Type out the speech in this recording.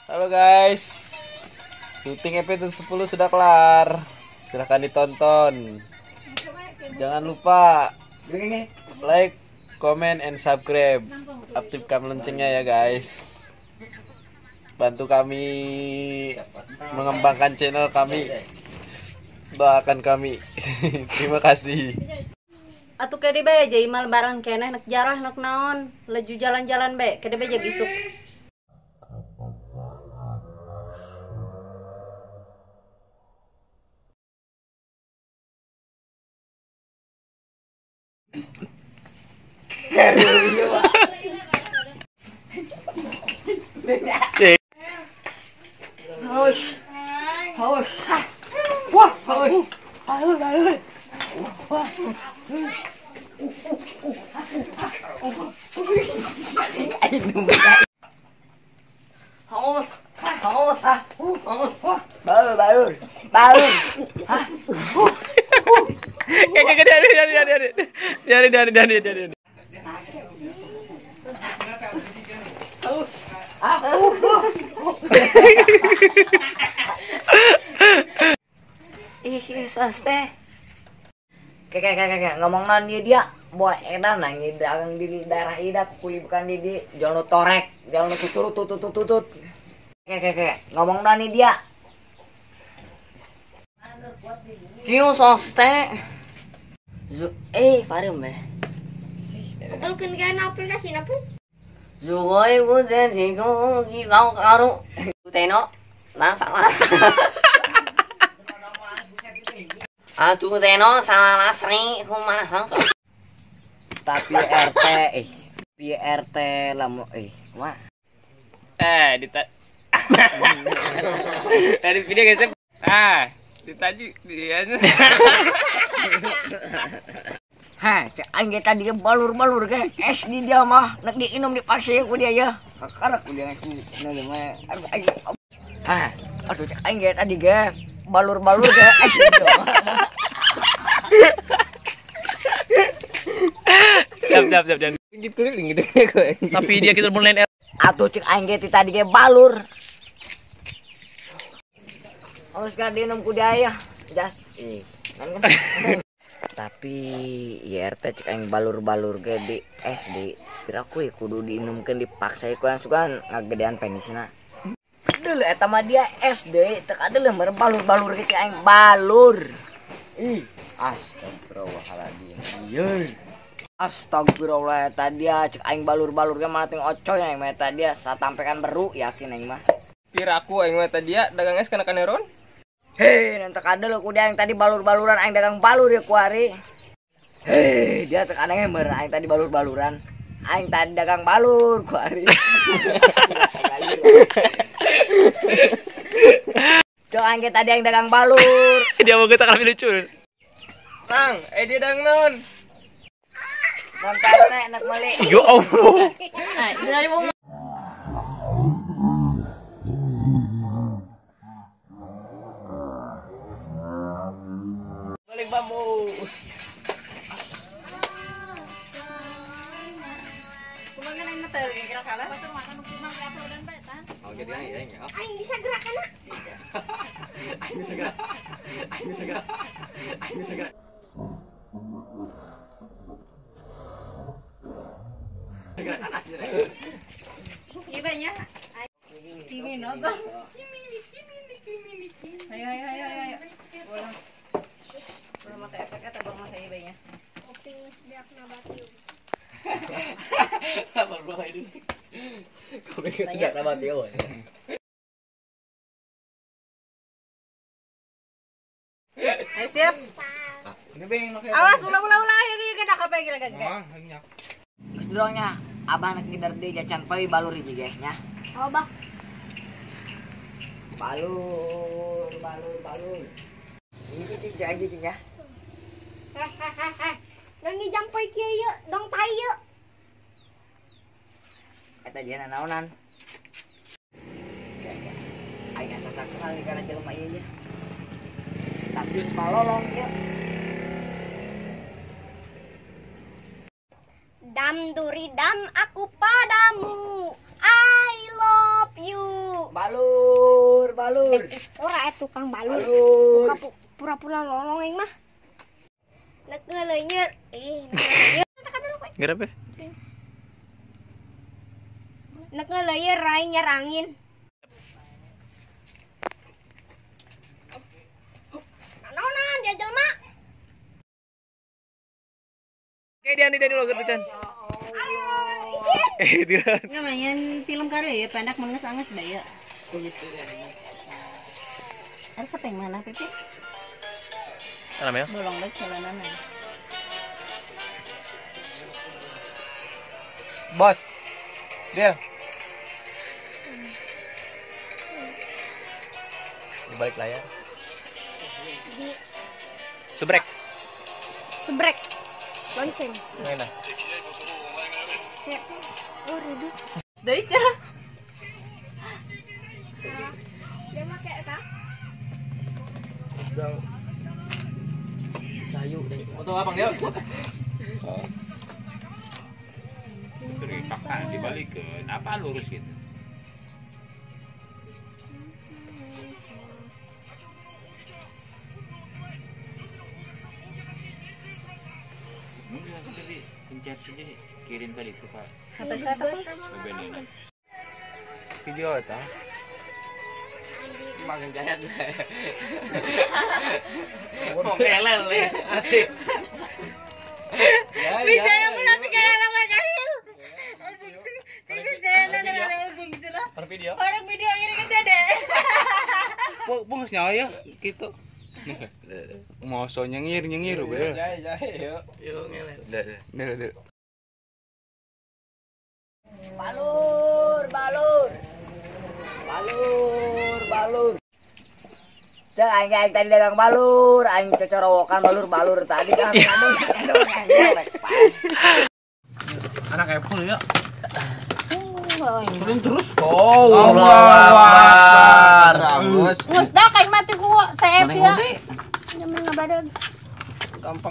Halo guys, syuting episode 10 sudah kelar. Silahkan ditonton. Jangan lupa like, comment, and subscribe. Aktifkan loncengnya ya guys. Bantu kami mengembangkan channel kami. Doakan kami. Terima kasih. Atuh kede be jadi mal barang keneh nak jarah nak naon laju jalan-jalan be kede be jadi isuk. Haus. Haus. Wah, haus. Haus, haus. Wah. Haus. Haus. Haus. Baur, baur. Baur. Dari. Ih, saste. Kayak ngomong non dia boy edan nangis dagang di daerah idak kuli bukan di jalan torek jalan tutut kayak ngomong non dia kiu saste parem be Alkeun kan aplikasi na pun. Zugoi uzen sigo gigau karu teno salah Atuh teno salah lasri kumaha tapi RT lamu wah Dari video guys. Ditaji dia. Cek aing ge tadi balur-balur ge es di dia mah nak diinum dipaksa ku dia ya. Kakarak ku dia es di mah. Aduh cek aing ge tadi ge balur-balur ge es di dia. Siap jangan pinggit kuring gitu. Tapi dia kita mulai Atuh cek aing ge tadi ge balur. Harus ka diinum ku dia ya. Jas kan. Tapi IRT cek aing balur-balur ge di SD kira ku kudu diinumkeun dipaksa ku yang suka ngagedean penisna. Deul eta mah dia SD teu kadeuleuh mere balur-balur ge aing balur. Ih, astagfirullahaladzim. Ieu. Astagfirullah eta dia cek aing balur-balur ge malah ting ocoy yang eta dia satampekan beru yakin aing mah. Piraku aing mah tadi ya dagang es kana kaneron. Hei, nanti kadel ku dia yang tadi balur-baluran aing dagang balur ya ku hari. Hei, dia teu kadang ember aing tadi balur-baluran. Aing tadi dagang balur ku hari. Cok aing tadi aing dagang balur. Dia mau kita kami lucu. Kang, dia dagang naon? Non perne nak meuli. Ya Allah. Dari mau Balik bambu. kumaha aing mah teu kira kalah pas makan kumaha ka atuh dan betan. Oh, jadi ya. Aing bisa gerak kana. Aing bisa gerak. Ieu be nya. Kimi nonton. Hayo. Ulah make efek eta bang mah ieu be nya. Optimis biakna batiu. Apa gua ini? Kau ingat sudah nama Tio. Ayo siap. Ini beng. Awas ulah yuk kita kape gila-gila. Geus durangnya abah nak ngidar deui jacan poe balur hiji ge nya. Oh bah. Balur. Ini jadi nya. Dan ngijampoy kieu yeuh, dong tai yeuh. Eta dia naonan. Aing sasak kali kana jelema ieu nya. Tapi palolong ya. Dam duri dam aku padamu, I love love you. Balur. Ora tukang balur. Balur. Buka pura-pura lolong yang mah. Nek ngeleunyeur. Ngeleunyeur. Ngerep ya? Nek ngeleunyeur rai nyerangin. Naonan dia jelema. Kayak dia nih dulu gitu, Chan. Dia. Nggak main film Korea ya, pendak menges-anges bae ya. Harus apa yang mana, Pipi? Namanya? Bolong deh jalanan. Bos. Dia. Di balik layar. Di Subrek. subrek. Lonceng. Mana? Oh, redut. Dari cara Dia mah kayak tak. Sedang sayu deh. Foto abang dia. Teripakan dibalikin apa lurus gitu. Udah tadi pencet aja kirim tadi tuh Pak. HP saya tak Bebenina. Video eta. Makan jayat. Kok kelel ya. Asik. bisa yang melatih kayak lama jahil. Bisa yang nanya bungsu lah. Per video. Orang video ini kan dede. Bung nyawa ya gitu. Mau so nyengir be. Yuk ngelel. Dah. Balur. Cek aing tadi dagang balur, aing cocorowokan balur tadi kan. Anak Apple ya. Turun terus. Oh, Akbar. Ngus dah kayak mati ku saya ya. Nyaman ngabadan. Gampang.